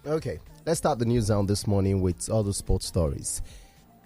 Okay, let's start the news down this morning with all the sports stories.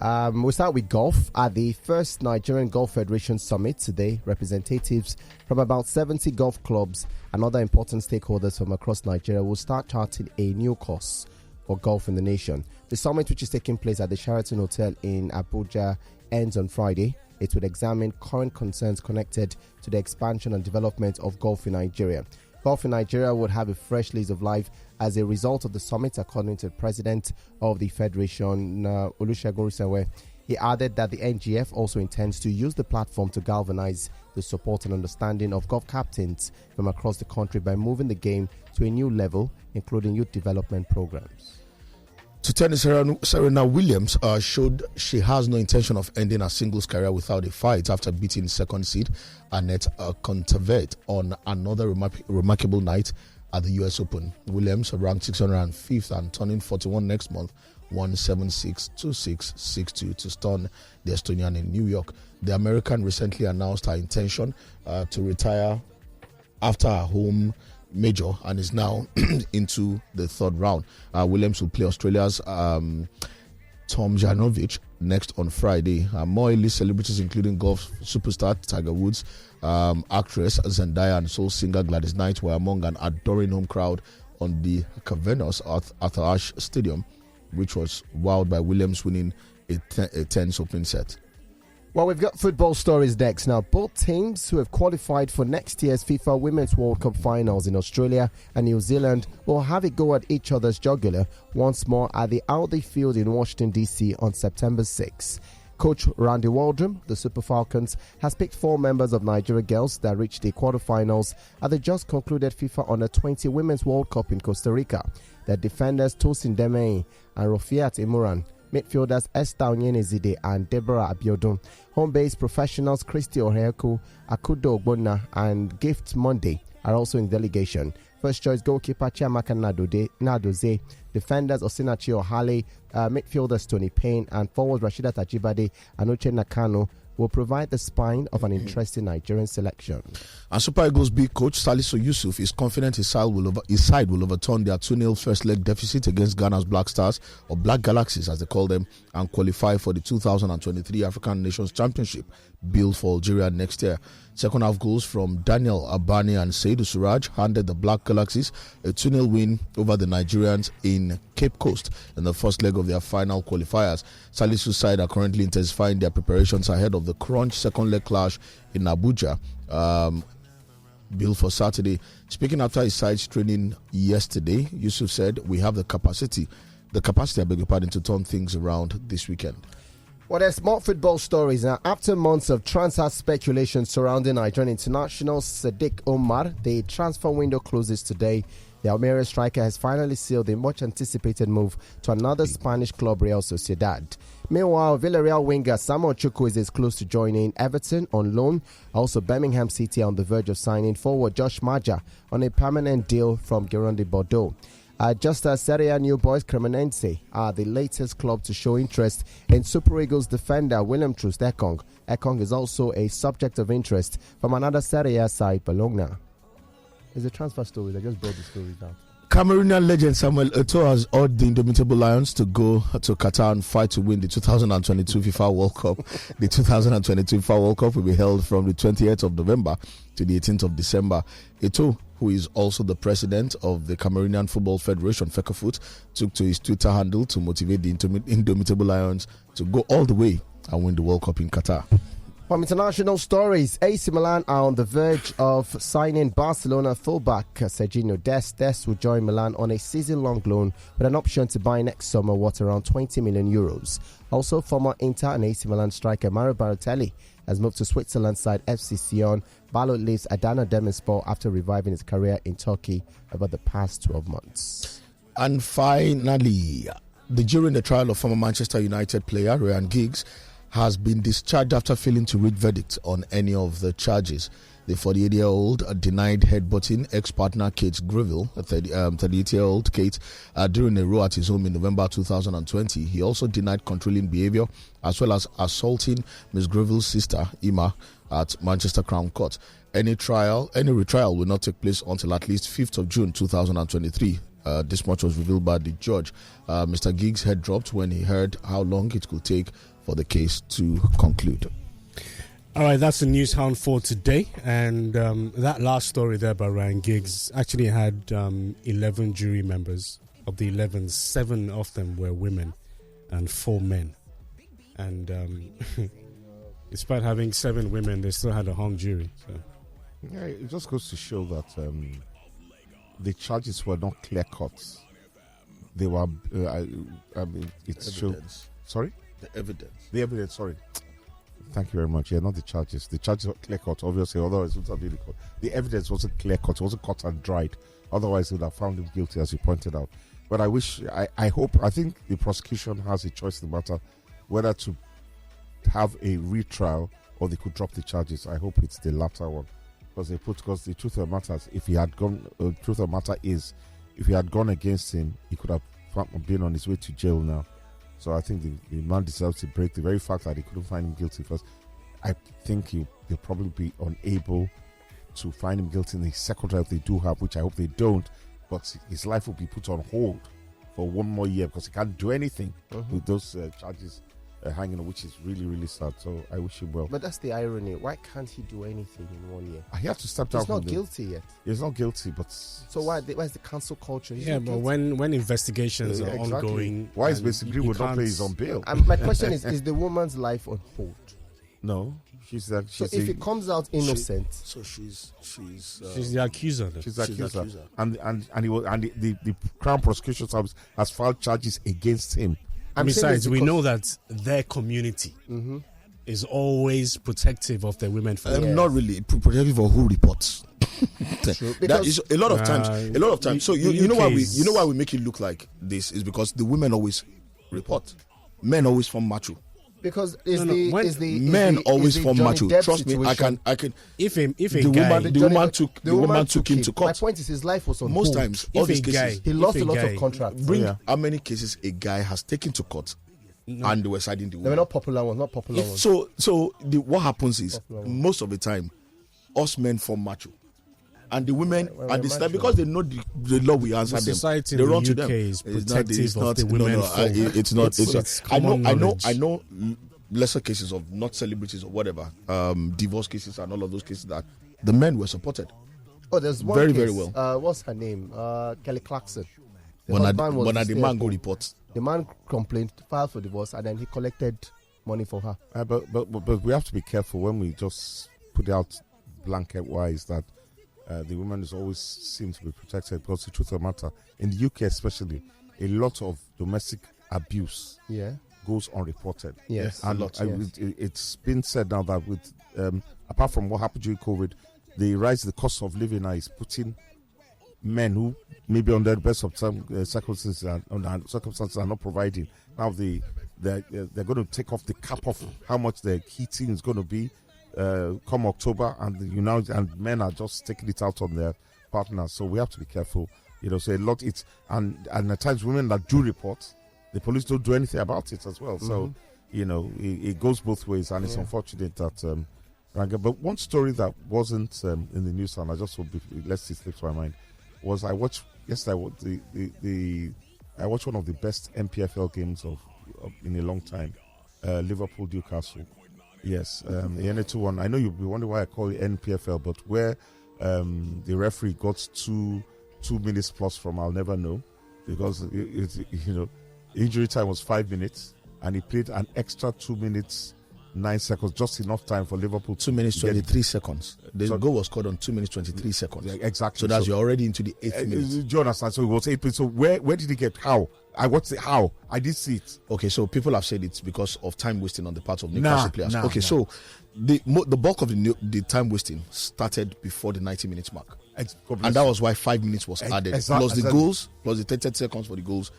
We'll start with golf. At the first Nigerian Golf Federation Summit today, representatives from about 70 golf clubs and other important stakeholders from across Nigeria will start charting a new course for golf in the nation. The summit, which is taking place at the Sheraton Hotel in Abuja, ends on Friday. It will examine current concerns connected to the expansion and development of golf in Nigeria. Golf in Nigeria would have a fresh lease of life as a result of the summit, according to the president of the federation, Olusegun Orisanywe. He added that the NGF also intends to use the platform to galvanize the support and understanding of golf captains from across the country by moving the game to a new level, including youth development programs. To tennis, Serena Williams showed she has no intention of ending her singles career without a fight after beating second seed Anett Kontaveit on another remarkable night at the US Open. Williams, ranked 605th and turning 41 next month, won 7-6, 2-6, 6-2 to stun the Estonian in New York. The American recently announced her intention to retire after her home major and is now into the third round. Williams will play Australia's Tom Janovic next on Friday. More elite celebrities, including golf superstar Tiger Woods, actress Zendaya, and soul singer Gladys Knight, were among an adoring home crowd on the cavernous Arthur Ashe Stadium, which was wowed by Williams winning a tense opening set. Well, we've got football stories next. Now, both teams who have qualified for next year's FIFA Women's World Cup finals in Australia and New Zealand will have a go at each other's jugular once more at the Audi Field in Washington, D.C. on September 6. Coach Randy Waldrum, the Super Falcons, has picked 4 members of Nigeria girls that reached the quarterfinals at the just concluded FIFA Under-20 Women's World Cup in Costa Rica. The defenders Tosin Demei and Rofiat Imuran, midfielders Esther Onyenezide and Deborah Abiodun, home-based professionals Christy Oheku, Akudo Ogbonna and Gift Monday are also in delegation. First choice goalkeeper Chiamaka Nadoze, defenders Osinachi Ohale, midfielders Tony Payne and forwards Rashidat Ajibade and Uche Nakano will provide the spine of an interesting Nigerian selection. And Super Eagles big coach Salisu Yusuf is confident his side will overturn their 2-0 first leg deficit against Ghana's Black Stars, or Black Galaxies as they call them, and qualify for the 2023 African Nations Championship billed for Algeria next year. Second half goals from Daniel Abani and Seydou Suraj handed the Black Galaxies a 2-0 win over the Nigerians in Cape Coast in the first leg of their final qualifiers. Salisu's side are currently intensifying their preparations ahead of the crunch second leg clash in Abuja, billed for Saturday. Speaking after his side's training yesterday, Yusuf said, "We have the capacity, I beg your pardon, to turn things around this weekend." Well, there's more football stories now. After months of transfer speculation surrounding Nigerian international Sadiq Omar, the transfer window closes today. The Algeria striker has finally sealed a much-anticipated move to another Spanish club, Real Sociedad. Meanwhile, Villarreal winger Samuel Chukwueze is close to joining Everton on loan. Also, Birmingham City on the verge of signing forward Josh Maja on a permanent deal from Gironde Bordeaux. Just as Serie A new boys Cremonense are the latest club to show interest in Super Eagles defender William Troost Ekong. Ekong is also a subject of interest from another Serie A side, Bologna. It's a transfer story. I just brought the story down. Cameroonian legend Samuel Eto'o has urged the Indomitable Lions to go to Qatar and fight to win the 2022 FIFA World Cup. The 2022 FIFA World Cup will be held from the 28th of November to the 18th of December. Eto'o, who is also the president of the Cameroonian Football Federation, FECAFOOT, took to his Twitter handle to motivate the Indomitable Lions to go all the way and win the World Cup in Qatar. From international stories, AC Milan are on the verge of signing Barcelona fullback Serginho Dest. Dest will join Milan on a season-long loan with an option to buy next summer worth around 20 million euros. Also, former Inter and AC Milan striker Mario Balotelli has moved to Switzerland side FC Sion. Balo leaves Adana Demirspor after reviving his career in Turkey over the past 12 months. And finally, the jury in the trial of former Manchester United player Ryan Giggs has been discharged after failing to read verdict on any of the charges. The 48-year-old denied headbutting ex-partner Kate Greville, 38-year-old Kate, during a row at his home in November 2020. He also denied controlling behavior as well as assaulting Ms. Greville's sister, Ima, at Manchester Crown Court. Any retrial will not take place until at least 5th of June 2023. This much was revealed by the judge. Mr. Giggs' head dropped when he heard how long it could take for the case to conclude. All right, that's the news Hound for today. And that last story there by Ryan Giggs actually had 11 jury members. Of the 11, 7 of them were women and 4 men. And despite having 7 women, they still had a hung jury. So. Yeah, it just goes to show that the charges were not clear cut. They were, it's Evidence. Sorry? The evidence. The evidence, sorry. Thank you very much. Yeah, not the charges. The charges were clear cut, obviously, otherwise it would have been clear. The evidence wasn't clear cut, it wasn't cut and dried. Otherwise, they would have found him guilty, as you pointed out. But I think the prosecution has a choice in the matter whether to have a retrial or they could drop the charges. I hope it's the latter one. Because the truth of the matter is, if he had gone against him, he could have been on his way to jail now. So I think the man deserves a break. The very fact that they couldn't find him guilty first, I think they'll probably be unable to find him guilty in the second trial if they do have, which I hope they don't. But his life will be put on hold for 1 more year because he can't do anything with those charges hanging on, which is really, really sad. So I wish him well. But that's the irony. Why can't he do anything in 1 year? He has to step down. He's not guilty yet. He's not guilty, but so why is the cancel culture? Yeah, but when investigations are ongoing, why is Mr. Greenwood not paying his own bail? My question is the woman's life on hold? No. So if it comes out innocent, she's the accuser. She's the accuser. And the Crown Prosecution Service has filed charges against him. And besides, we know that their community is always protective of their women. Not really protective of who reports. That is a lot of times. So you know why we make it look like this is because the women always report, men always form macho. Because men always form macho. Trust me, I can. If the woman took him to court. My point is, his life was on most hold. times. All these cases, he lost a lot of contracts. How many cases a guy has taken to court, and they were siding the woman. They were not popular ones. So what happens is most of the time, us men form macho. And the women, and this time, because they know the law will answer them, they run to them. Is protective of the women. It's not. I know lesser cases of not celebrities or whatever, divorce cases and all of those cases that the men were supported. Oh, there's one very, case, very well. What's her name? Kelly Clarkson. But the man go report. The man complained, filed for divorce, and then he collected money for her. But we have to be careful when we just put out blanket wise that. The women always seem to be protected because the truth of the matter, in the UK especially, a lot of domestic abuse goes unreported. Yes, and it's been said now that with apart from what happened during COVID, the rise in the cost of living now is putting men who maybe under the best of some circumstances are not providing. Now they're going to take off the cap of how much their heating is going to be. Come October, and men are just taking it out on their partners. So we have to be careful. So a lot and at times women that do report, the police don't do anything about it as well. So it goes both ways, and it's unfortunate that. But one story that wasn't in the news, and I just hope lest it slips my mind, was I watched yesterday. I watched one of the best MPFL games of in a long time, Liverpool Newcastle. Yes, the Anett 2-1. I know you'll be wondering why I call it NPFL, but where the referee got 2 minutes plus from, I'll never know, because injury time was 5 minutes, and he played an extra 2 minutes 9 seconds, just enough time for Liverpool. 2 minutes 23 seconds. The goal was scored on 2 minutes 23 seconds. Yeah, exactly. So you're already into the 8th minute. Do you understand? So it was 8 minutes. So where did he get? How? I watched it. How? I did see it. Okay, so people have said it's because of time wasting on the part of Newcastle players. So the bulk of the time wasting started before the 90 minutes mark, and that was why 5 minutes was added, plus the goals, plus the 30 seconds for the goals.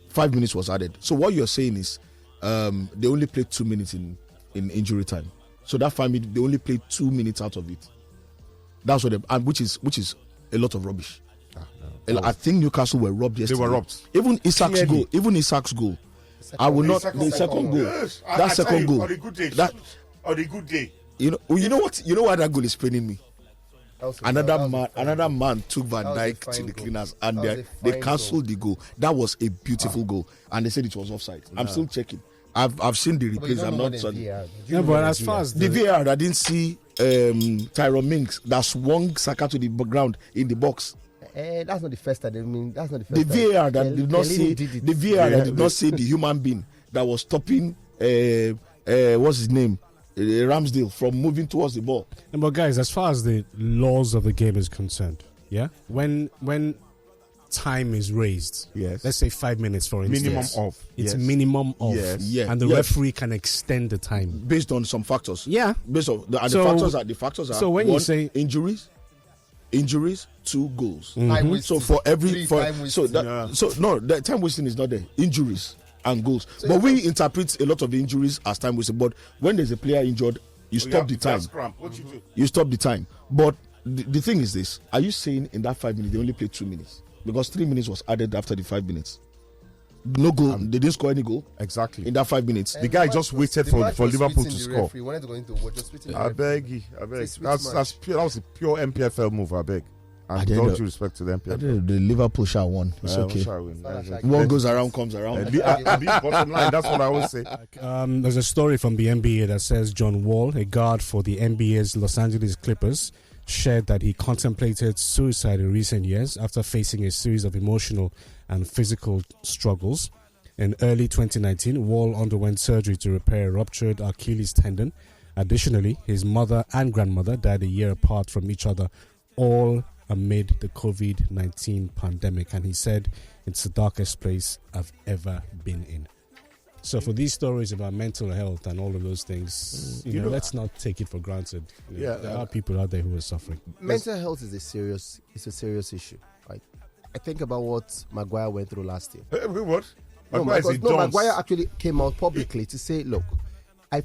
5 minutes was added. So what you're saying is, they only played 2 minutes in injury time. So that 5 minutes, they only played 2 minutes out of it. That's what which is a lot of rubbish. I think Newcastle were robbed yesterday. They were robbed. Even Isak's goal. I will not. The second goal. Yes, that second goal. On a good day. On a good day. You know what? You know why that goal is paining me. Another man took Van Dijk to the cleaners and they cancelled the goal. That was a beautiful goal, and they said it was offside. I'm still checking. I've seen the replays. I'm not certain. Yeah, but as far as the VAR, I didn't see Tyrone Mings that swung Saka to the ground in the box. That's not the first time. I mean, that's not the first time. The VAR that did not see the VAR that did not see the human being that was stopping. What's his name? Ramsdale from moving towards the ball. But guys, as far as the laws of the game is concerned, yeah, when time is raised, yes, let's say 5 minutes for instance, minimum of, and the referee can extend the time based on some factors. Yeah, based on the factors are. So when you say injuries, 2 goals. Mm-hmm. So for every the time wasting is not there. Injuries and goals, but we interpret a lot of the injuries as time wasting. But when there's a player injured, you stop the time. What you do? You stop the time. But the thing is this: are you saying in that 5 minutes they only played 2 minutes? Because 3 minutes was added after the 5 minutes. No goal. They didn't score any goal. Exactly. In that 5 minutes. The guy just waited for Liverpool to score. I beg. That was a pure MPFL move, I beg. And don't you respect to the MPFL. The Liverpool shall won. It's okay. What goes around comes around. Bottom line, that's what I always say. There's a story from the NBA that says John Wall, a guard for the NBA's Los Angeles Clippers, shared that he contemplated suicide in recent years after facing a series of emotional and physical struggles. In early 2019, Wall underwent surgery to repair a ruptured Achilles tendon. Additionally, his mother and grandmother died a year apart from each other, all amid the COVID-19 pandemic. And he said, it's the darkest place I've ever been in. So for these stories about mental health and all of those things, let's not take it for granted. There are people out there who are suffering. Mental health is a serious issue. Like, I think about what Maguire went through last year. What? Maguire actually came out publicly to say, look,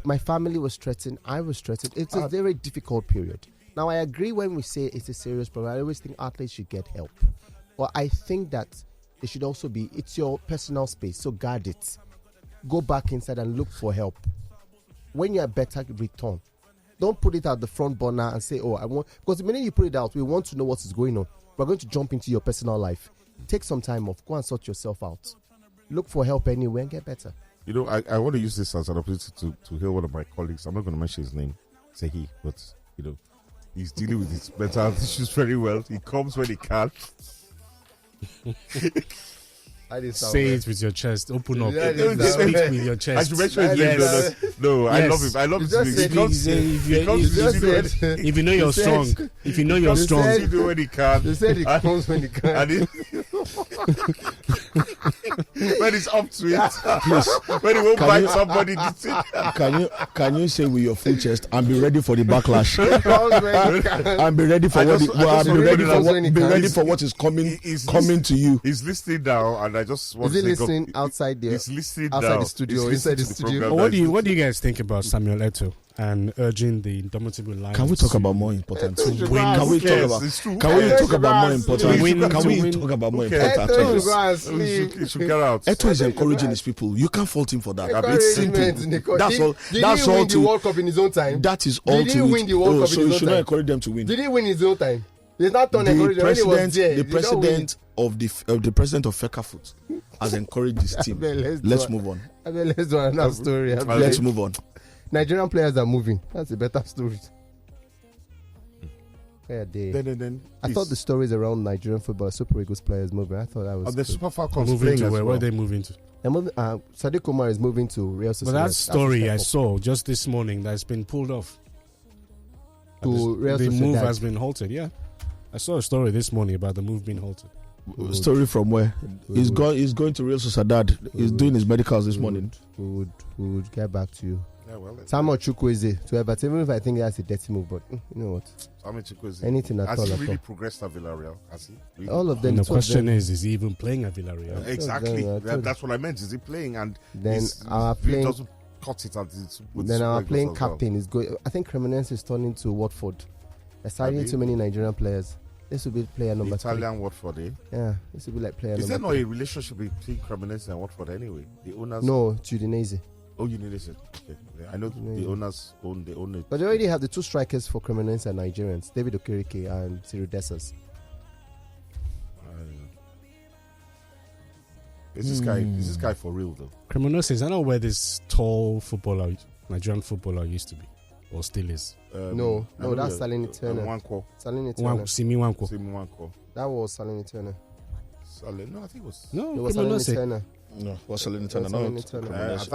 my family was threatened, I was threatened. It's a very difficult period. Now, I agree when we say it's a serious problem. I always think athletes should get help. But I think that it should also be, it's your personal space, so guard it. Go back inside and look for help. When you're better, return. Don't put it out the front burner and say, because the minute you put it out, we want to know what is going on. We're going to jump into your personal life. Take some time off. Go and sort yourself out. Look for help anywhere and get better. I want to use this as an opportunity to hear one of my colleagues. I'm not going to mention his name. Say he, but, he's dealing with his mental health issues very well. He comes when he can. Say it with your chest. Open up. Speak with your chest. I should mention his name. No, I love him. I love his if you know you're strong. If you know you're strong. He do when he can. They said he comes when he can. When he's up to it. Please. When he won't bite somebody. Can you say with your full chest and be ready for the backlash? And be ready for what is coming to you. He's listening now, and I just want to say, listening outside there? He's listening outside now. the studio. Inside the studio. What do you guys think about Samuel Eto'o and urging the indomitable Lions? Can we talk about more important things? Can we talk about more important things? He should get out. Eto'o is encouraging his people. You can't fault him for that. It's simple. That's all. Did he win the World Cup in his own time? That is all. Did he win the World Cup in his own time? So you should not encourage them to win. Did he win his own time? He's not done encouraging. The president of the president of Fekafoot has encouraged his team. Let's move on. Let's do another story. Let's move on. Nigerian players are moving. That's a better story. I thought the stories around Nigerian football, Super Eagles players moving. I thought that was the Super Falcons moving to where are they moving to? Sadiq Umar is moving to Real Sociedad. But that story I saw just this morning that's been pulled off. To Real the Sociedad. move has been halted. Yeah, I saw a story this morning about the move being halted. Story from where? He's going to Real Sociedad. He's doing his medicals this morning. We would get back to you. Yeah, well, Samuel Chukwueze to Everton, even if I think that's a dirty move, but you know what? Samuel Chukwueze. Anything at all. Has he really progressed at Villarreal? Has he? Really? All of them. And the question is he even playing at Villarreal? Exactly. That's what I meant. Is he playing? And then our playing doesn't cut it at then our playing captain is going. I think Cremonese is turning to Watford. They're signing too many Nigerian players. This will be player number 3. Italian Watford, eh? Yeah, this will be like player number 3. Is there not a relationship between Cremonese and Watford anyway? The owners? No, Udinese. Oh, you need it. Okay. Yeah, I know the owners own it. But they already have the 2 strikers for Cremonense and Nigerians, David Okereke and Cyril Dessers. Is this guy for real though? Cremonense, I don't know where this tall footballer, Nigerian footballer, used to be or still is. No, that's Salini Turner. Salini Turner. Simi Wanko. That was Salini Turner. No, I think it was. No, It was Salini Turner. No, what's Salini Turner? Salini Turner. I thought